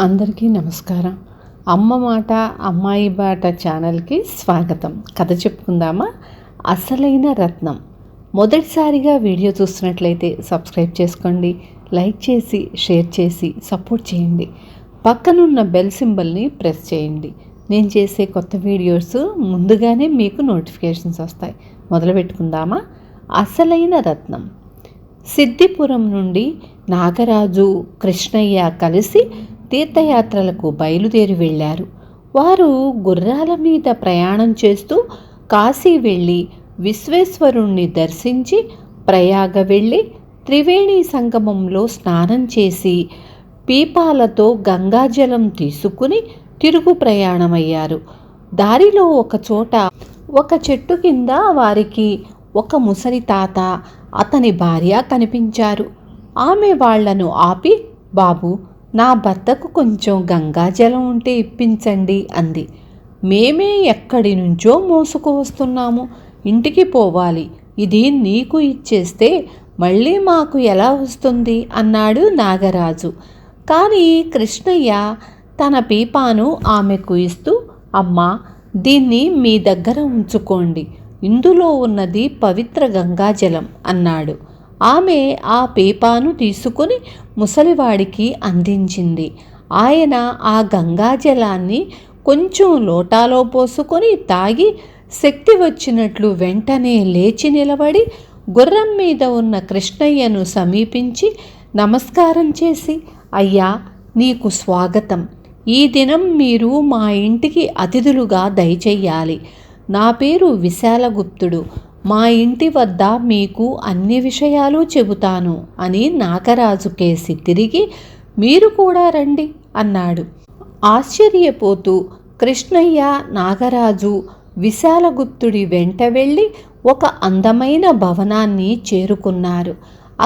అందరికీ నమస్కారం. అమ్మ మాట అమ్మాయి బాట ఛానల్కి స్వాగతం. కథ చెప్పుకుందామా? అసలైన రత్నం. మొదటిసారిగా వీడియో చూస్తున్నట్లయితే సబ్స్క్రైబ్ చేసుకోండి, లైక్ చేసి షేర్ చేసి సపోర్ట్ చేయండి. పక్కనున్న బెల్ సింబల్ని ప్రెస్ చేయండి. నేను చేసే కొత్త వీడియోస్ ముందుగానే మీకు నోటిఫికేషన్స్ వస్తాయి. మొదలు పెట్టుకుందామా? అసలైన రత్నం. సిద్దిపురం నుండి నాగరాజు, కృష్ణయ్య కలిసి తీర్థయాత్రలకు బయలుదేరి వెళ్ళారు. వారు గుర్రాల మీద ప్రయాణం చేస్తూ కాశీ వెళ్ళి విశ్వేశ్వరుణ్ణి దర్శించి ప్రయాగ వెళ్ళి త్రివేణి సంగమంలో స్నానం చేసి పీపాలతో గంగాజలం తీసుకుని తిరుగు ప్రయాణమయ్యారు. దారిలో ఒకచోట ఒక చెట్టు కింద వారికి ఒక ముసలి తాత, అతని భార్య కనిపించారు. ఆమె వాళ్లను ఆపి, బాబు, నా భర్తకు కొంచెం గంగాజలం ఉంటే ఇప్పించండి అంది. మేమే ఎక్కడి నుంచో మోసుకు వస్తున్నాము, ఇంటికి పోవాలి, ఇది నీకు ఇచ్చేస్తే మళ్ళీ మాకు ఎలా వస్తుంది అన్నాడు నాగరాజు. కానీ కృష్ణయ్య తన పీపాను ఆమెకు ఇస్తూ, అమ్మా, దీన్ని మీ దగ్గర ఉంచుకోండి, ఇందులో ఉన్నది పవిత్ర గంగాజలం అన్నాడు. ఆమె ఆ పీపాను తీసుకుని ముసలివాడికి అందించింది. ఆయన ఆ గంగాజలాన్ని కొంచెం లోటాలో పోసుకొని తాగి శక్తి వచ్చినట్లు వెంటనే లేచి నిలబడి గుర్రం మీద ఉన్న కృష్ణయ్యను సమీపించి నమస్కారం చేసి, అయ్యా, నీకు స్వాగతం. ఈ దినం మీరు మా ఇంటికి అతిథులుగా దయచెయ్యాలి. నా పేరు విశాలగుప్తుడు. మా ఇంటి వద్ద మీకు అన్ని విషయాలు చెబుతాను అని నాగరాజు కేసి తిరిగి, మీరు కూడా రండి అన్నాడు. ఆశ్చర్యపోతూ కృష్ణయ్య, నాగరాజు విశాలగుప్తుడి వెంట వెళ్ళి ఒక అందమైన భవనాన్ని చేరుకున్నారు.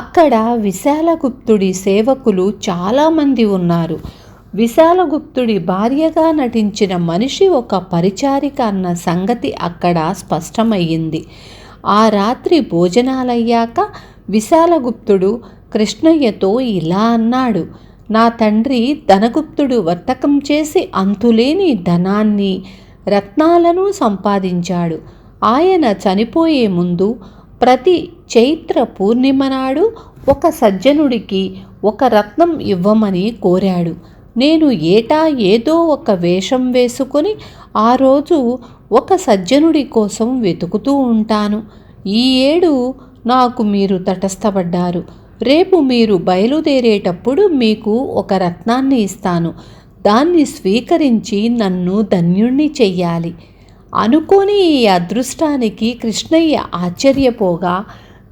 అక్కడ విశాలగుప్తుడి సేవకులు చాలామంది ఉన్నారు. విశాలగుప్తుడి భార్యగా నటించిన మనిషి ఒక పరిచారిక అన్న సంగతి అక్కడ స్పష్టమయ్యింది. ఆ రాత్రి భోజనాలయ్యాక విశాలగుప్తుడు కృష్ణయ్యతో ఇలా అన్నాడు. నా తండ్రి ధనగుప్తుడు వర్తకం చేసి అంతులేని ధనాన్ని, రత్నాలను సంపాదించాడు. ఆయన చనిపోయే ముందు ప్రతి చైత్ర పూర్ణిమ నాడు ఒక సజ్జనుడికి ఒక రత్నం ఇవ్వమని కోరాడు. నేను ఏటా ఏదో ఒక వేషం వేసుకొని ఆ రోజు ఒక సజ్జనుడి కోసం వెతుకుతూ ఉంటాను. ఈ ఏడు నాకు మీరు తటస్థపడ్డారు. రేపు మీరు బయలుదేరేటప్పుడు మీకు ఒక రత్నాన్ని ఇస్తాను. దాన్ని స్వీకరించి నన్ను ధన్యుణ్ణి చెయ్యాలి. అనుకోని ఈ అదృష్టానికి కృష్ణయ్య ఆశ్చర్యపోగా,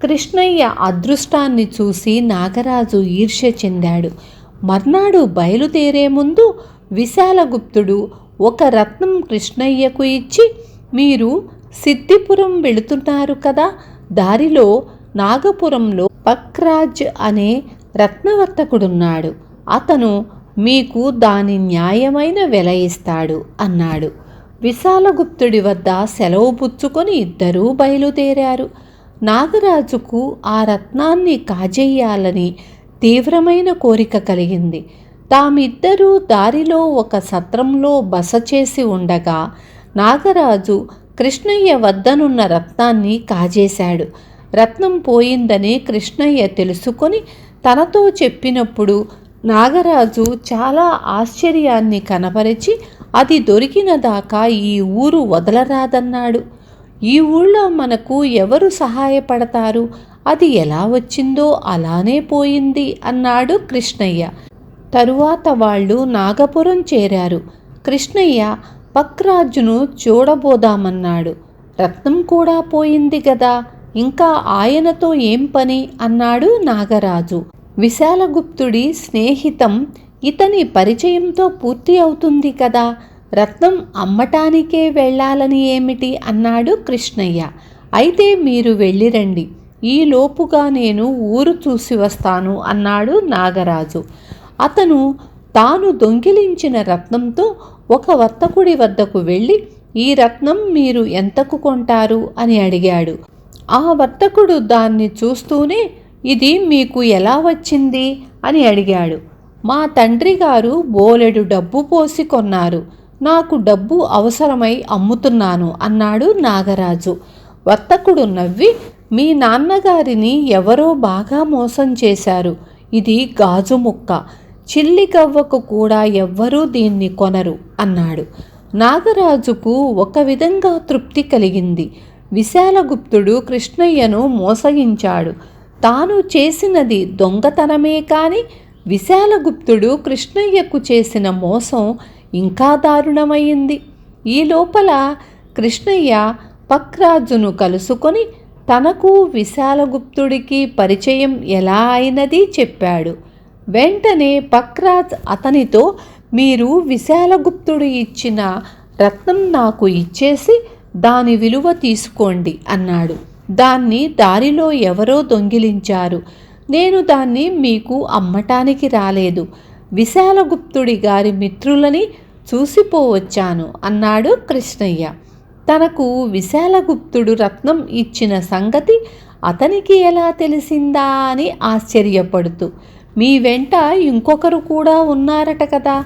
కృష్ణయ్య అదృష్టాన్ని చూసి నాగరాజు ఈర్ష్య చెందాడు. మర్నాడు బయలుదేరే ముందు విశాలగుప్తుడు ఒక రత్నం కృష్ణయ్యకు ఇచ్చి, మీరు సిద్దిపురం వెళుతున్నారు కదా, దారిలో నాగపురంలో పక్రాజ్ అనే రత్నవర్తకుడున్నాడు. అతను మీకు దాని న్యాయమైన వెల ఇస్తాడు అన్నాడు. విశాలగుప్తుడి వద్ద సెలవు పుచ్చుకొని ఇద్దరూ బయలుదేరారు. నాగరాజుకు ఆ రత్నాన్ని కాజేయాలని తీవ్రమైన కోరిక కలిగింది. తామిద్దరూ దారిలో ఒక సత్రంలో బస చేసి ఉండగా నాగరాజు కృష్ణయ్య వద్దనున్న రత్నాన్ని కాజేశాడు. రత్నం పోయిందని కృష్ణయ్య తెలుసుకొని తనతో చెప్పినప్పుడు నాగరాజు చాలా ఆశ్చర్యాన్ని కనపరిచి, అది దొరికిన దాకా ఈ ఊరు వదలరాదన్నాడు. ఈ ఊళ్ళో మనకు ఎవరు సహాయపడతారు? అది ఎలా వచ్చిందో అలానే పోయింది అన్నాడు కృష్ణయ్య. తరువాత వాళ్ళు నాగపురం చేరారు. కృష్ణయ్య పక్రాజును చూడబోదామన్నాడు. రత్నం కూడా పోయింది గదా, ఇంకా ఆయనతో ఏం పని అన్నాడు నాగరాజు. విశాలగుప్తుడి స్నేహితం ఇతని పరిచయంతో పూర్తి అవుతుంది కదా, రత్నం అమ్మటానికే వెళ్ళాలని ఏమిటి అన్నాడు కృష్ణయ్య. అయితే మీరు వెళ్ళిరండి, ఈలోపుగా నేను ఊరు చూసి వస్తాను అన్నాడు నాగరాజు. అతను తాను దొంగిలించిన రత్నంతో ఒక వర్తకుడి వద్దకు వెళ్ళి, ఈ రత్నం మీరు ఎంతకు కొంటారు అని అడిగాడు. ఆ వర్తకుడు దాన్ని చూస్తూనే, ఇది మీకు ఎలా వచ్చింది అని అడిగాడు. మా తండ్రి గారు బోలెడు డబ్బు పోసి కొన్నారు. నాకు డబ్బు అవసరమై అమ్ముతున్నాను అన్నాడు నాగరాజు. వర్తకుడు నవ్వి, మీ నాన్నగారిని ఎవరో బాగా మోసం చేశారు. ఇది గాజు ముక్క, చిల్లిగవ్వకు కూడా ఎవ్వరూ దీన్ని కొనరు అన్నాడు. నాగరాజుకు ఒక విధంగా తృప్తి కలిగింది. విశాలగుప్తుడు కృష్ణయ్యను మోసగించాడు. తాను చేసినది దొంగతనమే కాని విశాలగుప్తుడు కృష్ణయ్యకు చేసిన మోసం ఇంకా దారుణమైంది. ఈ లోపల కృష్ణయ్య పక్రాజును కలుసుకొని తనకు విశాలగుప్తుడికి పరిచయం ఎలా అయినది చెప్పాడు. వెంటనే పక్రాజ్ అతనితో, మీరు విశాలగుప్తుడు ఇచ్చిన రత్నం నాకు ఇచ్చేసి దాని విలువ తీసుకోండి అన్నాడు. దాన్ని దారిలో ఎవరో దొంగిలించారు. నేను దాన్ని మీకు అమ్మటానికి రాలేదు. విశాలగుప్తుడి గారి మిత్రులని చూసిపోవచ్చాను అన్నాడు కృష్ణయ్య. తనకు విశాలగుప్తుడు రత్నం ఇచ్చిన సంగతి అతనికి ఎలా తెలిసిందా అని ఆశ్చర్యపడుతూ, మీ వెంట ఇంకొకరు కూడా ఉన్నారట కదా,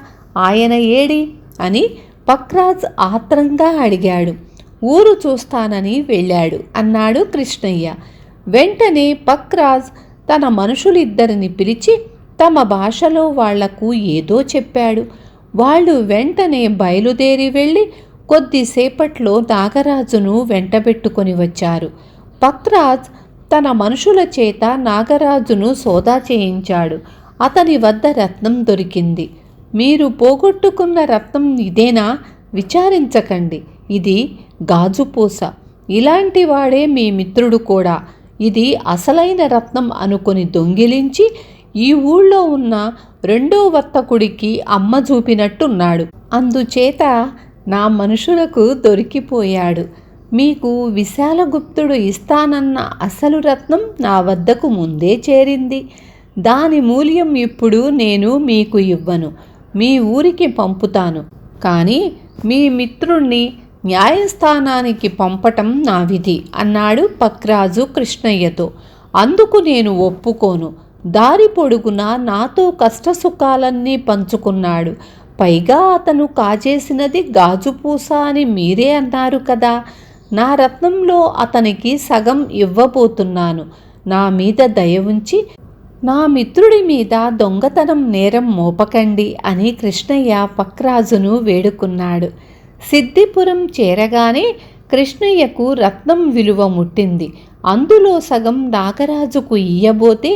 ఆయన ఏడి అని పక్రాజ్ ఆత్రంగా అడిగాడు. ఊరు చూస్తానని వెళ్ళాడు అన్నాడు కృష్ణయ్య. వెంటనే పక్రాజ్ తన మనుషులిద్దరిని పిలిచి తమ భాషలో వాళ్లకు ఏదో చెప్పాడు. వాళ్ళు వెంటనే బయలుదేరి వెళ్ళి కొద్దిసేపట్లో నాగరాజును వెంటబెట్టుకొని వచ్చారు. పక్రాజ్ తన మనుషుల చేత నాగరాజును సోదా చేయించాడు. అతని వద్ద రత్నం దొరికింది. మీరు పోగొట్టుకున్న రత్నం ఇదేనా? విచారించకండి, ఇది గాజుపూస. ఇలాంటి వాడే మీ మిత్రుడు కూడా. ఇది అసలైన రత్నం అనుకొని దొంగిలించి ఈ ఊళ్ళో ఉన్న రెండో వర్తకుడికి అమ్మ చూపినట్టున్నాడు. అందుచేత నా మనుషులకు దొరికిపోయాడు. మీకు విశాలగుప్తుడు ఇస్తానన్న అసలు రత్నం నా వద్దకు ముందే చేరింది. దాని మూల్యం ఇప్పుడు నేను మీకు ఇవ్వను, మీ ఊరికి పంపుతాను. కానీ మీ మిత్రుణ్ణి న్యాయస్థానానికి పంపటం నా విధి అన్నాడు పక్రాజు కృష్ణయ్యతో. అందుకు నేను ఒప్పుకోను. దారి పొడుగునా నాతో కష్టసుఖాలన్నీ పంచుకున్నాడు. పైగా అతను కాజేసినది గాజుపూస అని మీరే అన్నారు కదా. నా రత్నంలో అతనికి సగం ఇవ్వబోతున్నాను. నా మీద దయ ఉంచి నా మిత్రుడి మీద దొంగతనం నేరం మోపకండి అని కృష్ణయ్య పక్రాజును వేడుకున్నాడు. సిద్ధిపురం చేరగానే కృష్ణయ్యకు రత్నం విలువ ముట్టింది. అందులో సగం నాగరాజుకు ఇయ్యబోతే,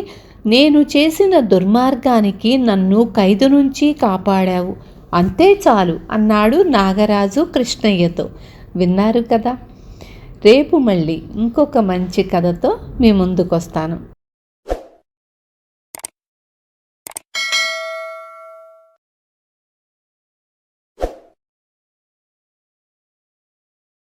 నేను చేసిన దుర్మార్గానికి నన్ను ఖైదు నుంచి కాపాడావు, అంతే చాలు అన్నాడు నాగరాజు కృష్ణయ్యతో. విన్నారు కదా. రేపు మళ్ళీ ఇంకొక మంచి కథతో మీ ముందుకొస్తాను.